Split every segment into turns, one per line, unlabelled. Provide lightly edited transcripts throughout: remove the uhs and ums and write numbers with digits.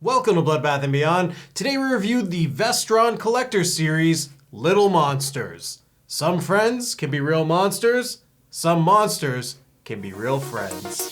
Welcome to Bloodbath and Beyond. Today we reviewed the Vestron Collector Series, Little Monsters. Some friends can be real monsters, some monsters can be real friends.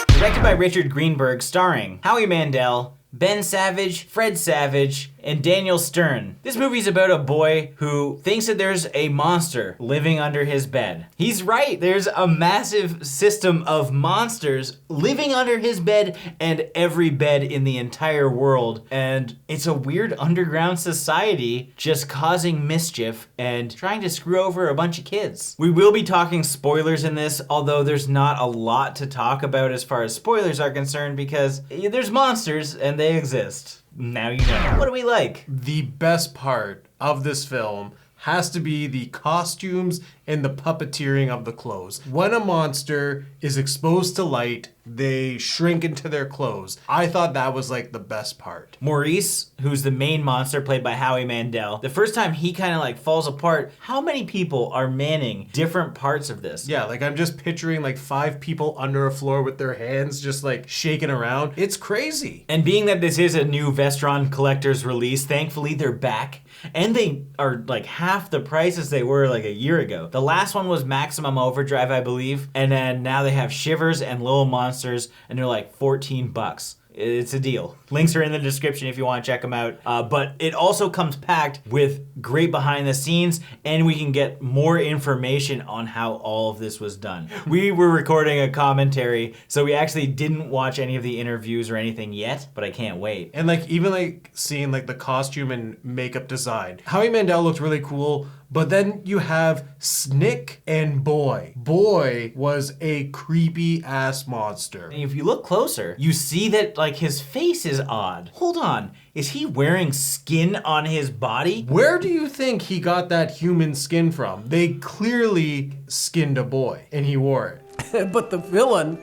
Directed by Richard Greenberg, starring Howie Mandel, Ben Savage, Fred Savage, and Daniel Stern. This movie's about a boy who thinks that there's a monster living under his bed. He's right, there's a massive system of monsters living under his bed and every bed in the entire world. And it's a weird underground society just causing mischief and trying to screw over a bunch of kids. We will be talking spoilers in this, although there's not a lot to talk about as far as spoilers are concerned because there's monsters and they exist. Now you know. What do we like?
The best part of this film has to be the costumes and the puppeteering of the clothes. When a monster is exposed to light, they shrink into their clothes. I thought that was like the best part.
Maurice, who's the main monster played by Howie Mandel, the first time he kind of like falls apart, how many people are manning different parts of this?
Yeah, like I'm just picturing like 5 people under a floor with their hands just like shaking around. It's crazy.
And being that this is a new Vestron Collector's release, thankfully they're back. And they are like half the price as they were like a year ago. The last one was Maximum Overdrive, I believe. And then now they have Shivers and Little Monsters, and they're like 14 bucks. It's a deal. Links are in the description if you want to check them out. But it also comes packed with great behind the scenes, and we can get more information on how all of this was done. We were recording a commentary, so we actually didn't watch any of the interviews or anything yet, but I can't wait.
And like even like seeing like the costume and makeup design. Howie Mandel looked really cool. But then you have Snick and Boy. Boy was a creepy ass monster.
And if you look closer, you see that like his face is odd. Hold on, is he wearing skin on his body?
Where do you think he got that human skin from? They clearly skinned a boy and he wore it.
But the villain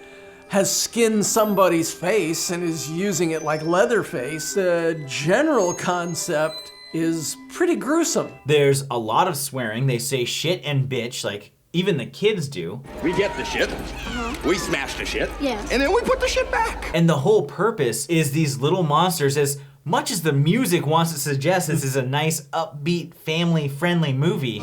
has skinned somebody's face and is using it like Leatherface. The general concept is pretty gruesome.
There's a lot of swearing. They say shit and bitch, like even the kids do.
We get the shit, we smash the shit,
Yes.
and then we put the shit back.
And the whole purpose is these little monsters, as much as the music wants to suggest this is a nice, upbeat, family-friendly movie.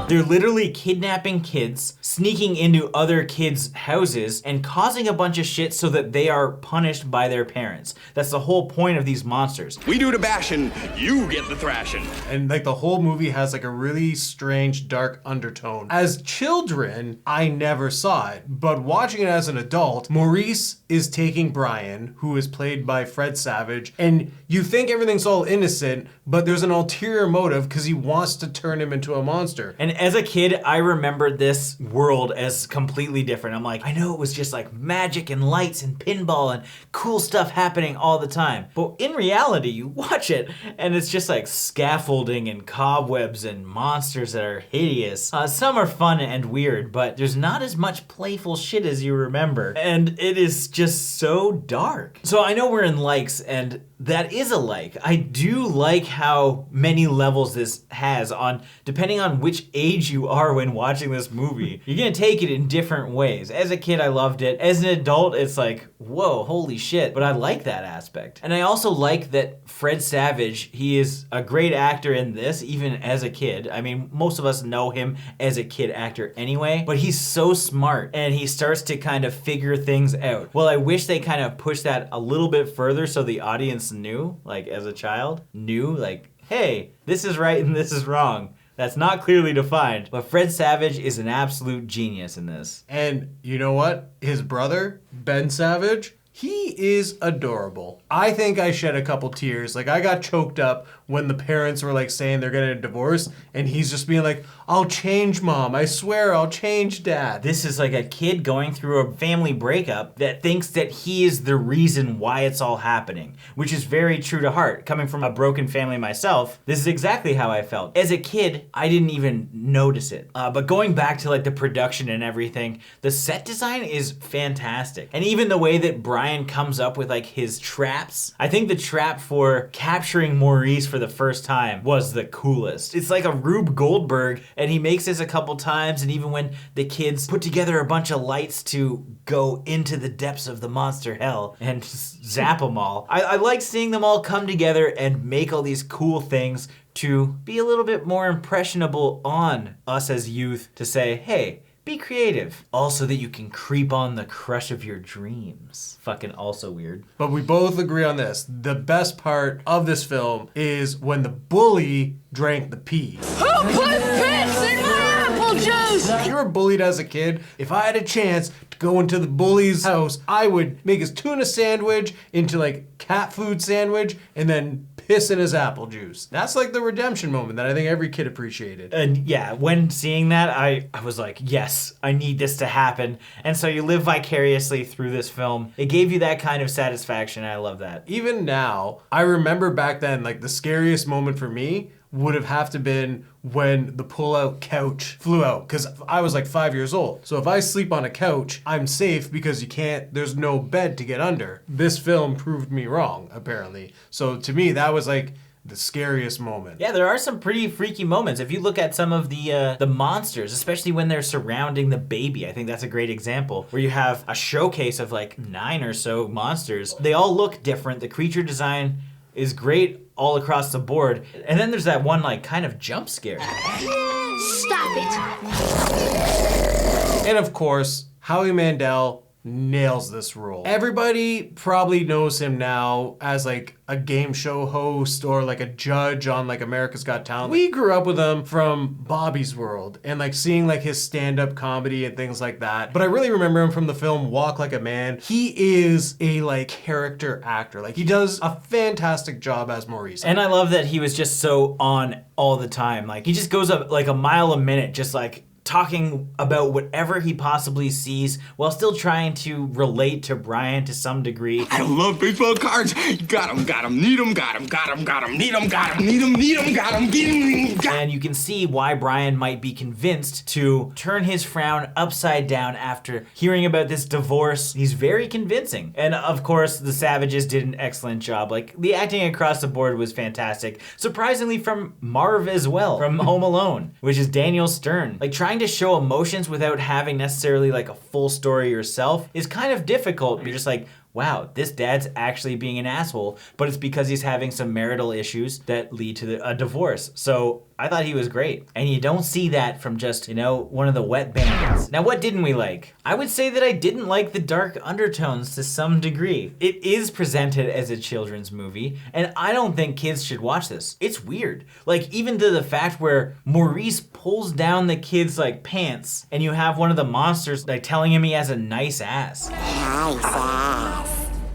They're literally kidnapping kids, sneaking into other kids' houses, and causing a bunch of shit so that they are punished by their parents. That's the whole point of these monsters.
We do the bashing, you get the thrashing.
And like the whole movie has like a really strange dark undertone. As children, I never saw it, but watching it as an adult, Maurice is taking Brian, who is played by Fred Savage, and you think everything's all innocent, but there's an ulterior motive because he wants to turn him into a monster.
And as a kid, I remembered this world as completely different. I'm like, I know it was just like magic and lights and pinball and cool stuff happening all the time. But in reality, you watch it and it's just like scaffolding and cobwebs and monsters that are hideous. Some are fun and weird, but there's not as much playful shit as you remember. And it is just so dark. So I know we're in likes, and that is a like. I do like how many levels this has on, depending on which age you are when watching this movie. You're gonna take it in different ways. As a kid, I loved it. As an adult, it's like, whoa, holy shit. But I like that aspect. And I also like that Fred Savage, he is a great actor in this, even as a kid. I mean, most of us know him as a kid actor anyway, but he's so smart and he starts to kind of figure things out. Well, I wish they kind of pushed that a little bit further so the audience knew, like as a child, knew like, hey, this is right and this is wrong. That's not clearly defined, but Fred Savage is an absolute genius in this.
And you know what? His brother, Ben Savage, he is adorable. I think I shed a couple tears. Like I got choked up when the parents were like saying they're getting a divorce and he's just being like, I'll change mom, I swear I'll change dad.
This is like a kid going through a family breakup that thinks that he is the reason why it's all happening, which is very true to heart. Coming from a broken family myself, this is exactly how I felt. As a kid, I didn't even notice it. But going back to like the production and everything, the set design is fantastic. And even the way that Brian comes up with like his traps, I think the trap for capturing Maurice for the first time was the coolest. It's like a Rube Goldberg And he makes this a couple times, and even when the kids put together a bunch of lights to go into the depths of the monster hell and zap them all. I like seeing them all come together and make all these cool things to be a little bit more impressionable on us as youth to say, hey, be creative. Also that you can creep on the crush of your dreams. Fucking also weird.
But we both agree on this. The best part of this film is when the bully drank the pee.
Who put piss in my apple juice?
If you were bullied as a kid, if I had a chance to go into the bully's house, I would make his tuna sandwich into like cat food sandwich and then piss in his apple juice. That's like the redemption moment that I think every kid appreciated.
And yeah, when seeing that, I was like, yes, I need this to happen. And so you live vicariously through this film. It gave you that kind of satisfaction. I love that.
Even now, I remember back then, like the scariest moment for me would have to been when the pull-out couch flew out, because I was like 5 years old. So if I sleep on a couch, I'm safe because there's no bed to get under. This film proved me wrong, apparently. So to me, that was like the scariest moment.
Yeah, there are some pretty freaky moments. If you look at some of the monsters, especially when they're surrounding the baby, I think that's a great example, where you have a showcase of like 9 or so monsters. They all look different. The creature design is great all across the board. And then there's that one like kind of jump scare.
Stop it!
And of course, Howie Mandel nails this role. Everybody probably knows him now as like a game show host or like a judge on like America's Got Talent. We grew up with him from Bobby's World and like seeing like his stand-up comedy and things like that. But I really remember him from the film Walk Like a Man. He is a like character actor. Like he does a fantastic job as Maurice.
And I love that he was just so on all the time. Like he just goes up like a mile a minute, just like talking about whatever he possibly sees while still trying to relate to Brian to some degree.
I love baseball cards. Got 'em, need 'em, got 'em, need 'em, need 'em, got 'em, get 'em, got 'em.
And you can see why Brian might be convinced to turn his frown upside down after hearing about this divorce. He's very convincing. And of course, the Savages did an excellent job. Like, the acting across the board was fantastic. Surprisingly from Marv as well, from Home Alone, which is Daniel Stern. Like, trying to show emotions without having necessarily like a full story yourself is kind of difficult. You're just like, wow, this dad's actually being an asshole, but it's because he's having some marital issues that lead to a divorce. So I thought he was great. And you don't see that from just, one of the wet bandits. Now, what didn't we like? I would say that I didn't like the dark undertones to some degree. It is presented as a children's movie, and I don't think kids should watch this. It's weird. Like, even to the fact where Maurice pulls down the kid's, like, pants, and you have one of the monsters, like, telling him he has a nice ass.
Nice ass.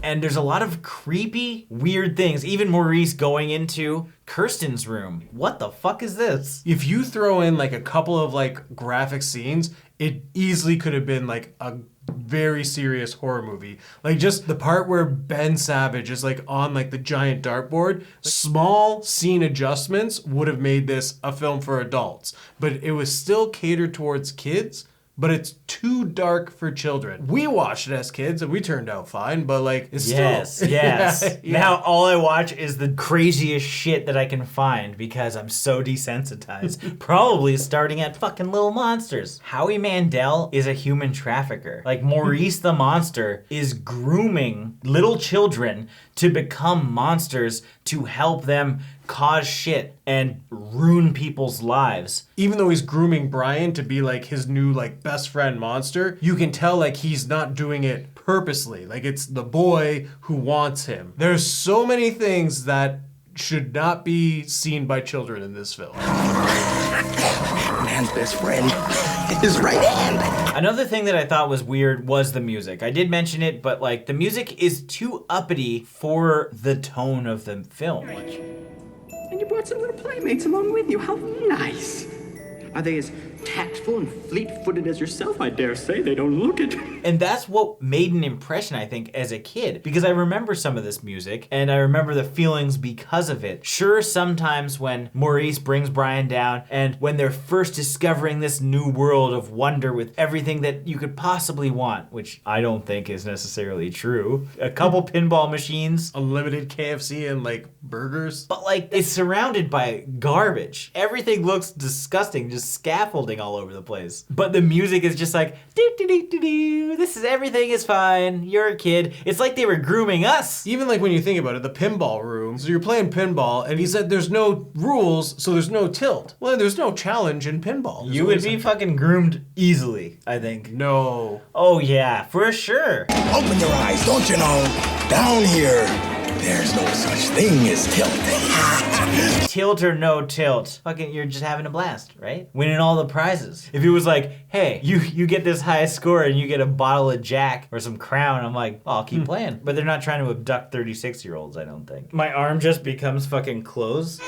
And there's a lot of creepy, weird things. Even Maurice going into Kirsten's room. What the fuck is this?
If you throw in like a couple of like graphic scenes, it easily could have been like a very serious horror movie. Like just the part where Ben Savage is like on like the giant dartboard, small scene adjustments would have made this a film for adults, but it was still catered towards kids. But it's too dark for children. We watched it as kids and we turned out fine, but like it's
yes,
still...
Yes.
Yeah.
Now all I watch is the craziest shit that I can find because I'm so desensitized. Probably starting at fucking Little Monsters. Howie Mandel is a human trafficker. Like Maurice the Monster is grooming little children to become monsters to help them cause shit and ruin people's lives.
Even though he's grooming Brian to be like his new like best friend monster, you can tell like he's not doing it purposely. Like it's the boy who wants him. There's so many things that should not be seen by children in this film.
Man's best friend, his right hand.
Another thing that I thought was weird was the music. I did mention it, but like the music is too uppity for the tone of the film.
And you brought some little playmates along with you. How nice. Are they as tactful and fleet-footed as yourself? I dare say they don't look it.
And that's what made an impression, I think, as a kid. Because I remember some of this music, and I remember the feelings because of it. Sure, sometimes when Maurice brings Brian down, and when they're first discovering this new world of wonder with everything that you could possibly want, which I don't think is necessarily true. A couple pinball machines.
Unlimited KFC and like burgers.
But like, it's surrounded by garbage. Everything looks disgusting, just just scaffolding all over the place. But the music is just like, doo doo doo doo doo. This is everything is fine. You're a kid. It's like they were grooming us.
Even like when you think about it, the pinball room. So you're playing pinball, and he said there's no rules, so there's no tilt. Well, there's no challenge in pinball. There's
You would
always
be
a-
fucking groomed easily, I think.
No.
Oh yeah, for sure.
Open your eyes, don't you know? Down here, there's no such thing as tilt.
Tilt or no tilt, fucking you're just having a blast, right? Winning all the prizes. If it was like, hey, you get this high score and you get a bottle of Jack or some Crown, I'm like, oh, I'll keep playing. But they're not trying to abduct 36-year-olds, I don't think. My arm just becomes fucking clothes.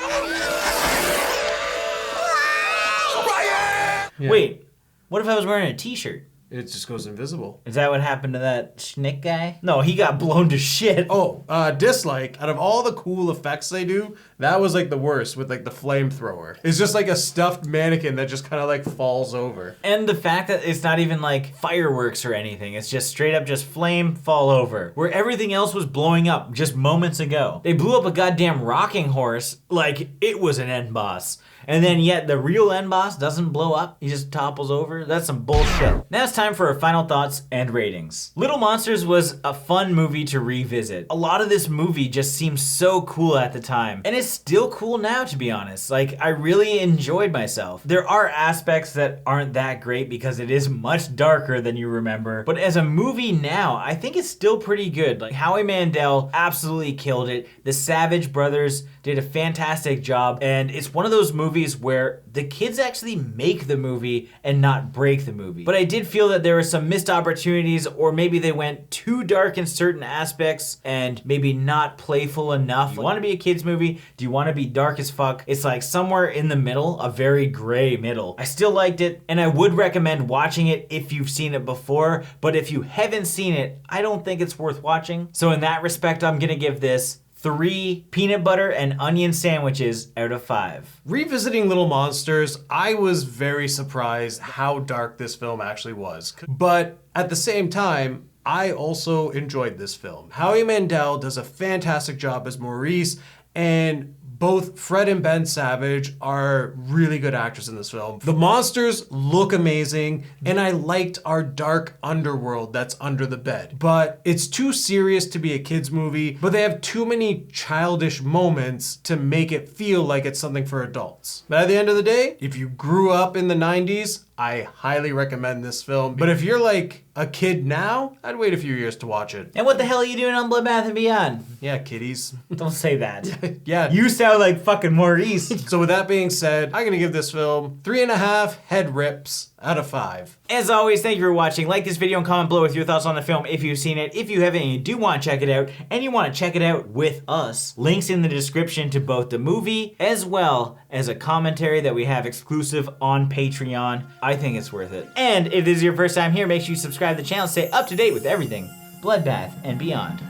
Yeah.
Wait, what if I was wearing a t-shirt?
It just goes invisible.
Is that what happened to that Schnick guy? No, he got blown to shit.
Oh, dislike. Out of all the cool effects they do, that was like the worst with like the flamethrower. It's just like a stuffed mannequin that just kind of like falls over.
And the fact that it's not even like fireworks or anything. It's just straight up just flame, fall over. Where everything else was blowing up just moments ago. They blew up a goddamn rocking horse like it was an end boss. And then yet the real end boss doesn't blow up. He just topples over. That's some bullshit. Now it's time for our final thoughts and ratings. Little Monsters was a fun movie to revisit. A lot of this movie just seems so cool at the time. And it's still cool now, to be honest. Like, I really enjoyed myself. There are aspects that aren't that great because it is much darker than you remember. But as a movie now, I think it's still pretty good. Like, Howie Mandel absolutely killed it. The Savage brothers did a fantastic job. And it's one of those movies where the kids actually make the movie and not break the movie. But I did feel that there were some missed opportunities, or maybe they went too dark in certain aspects and maybe not playful enough. Do you want to be a kids movie? Do you want to be dark as fuck? It's like somewhere in the middle, a very gray middle. I still liked it, and I would recommend watching it if you've seen it before, but if you haven't seen it, I don't think it's worth watching. So in that respect, I'm gonna give this 3 peanut butter and onion sandwiches out of 5.
Revisiting Little Monsters, I was very surprised how dark this film actually was. But at the same time, I also enjoyed this film. Howie Mandel does a fantastic job as Maurice, and both Fred and Ben Savage are really good actors in this film. The monsters look amazing, and I liked our dark underworld that's under the bed. But it's too serious to be a kid's movie, but they have too many childish moments to make it feel like it's something for adults. But at the end of the day, if you grew up in the 90s, I highly recommend this film. But if you're like a kid now, I'd wait a few years to watch it.
And what the hell are you doing on Bloodbath and Beyond?
Yeah, kiddies.
Don't say that.
Yeah.
You sound like fucking Maurice.
So with that being said, I'm gonna give this film 3.5 head rips out of 5.
As always, thank you for watching. Like this video and comment below with your thoughts on the film if you've seen it. If you haven't and you do want to check it out, and you want to check it out with us, links in the description to both the movie as well as a commentary that we have exclusive on Patreon. I think it's worth it. And if this is your first time here, make sure you subscribe to the channel, stay up to date with everything Bloodbath and Beyond.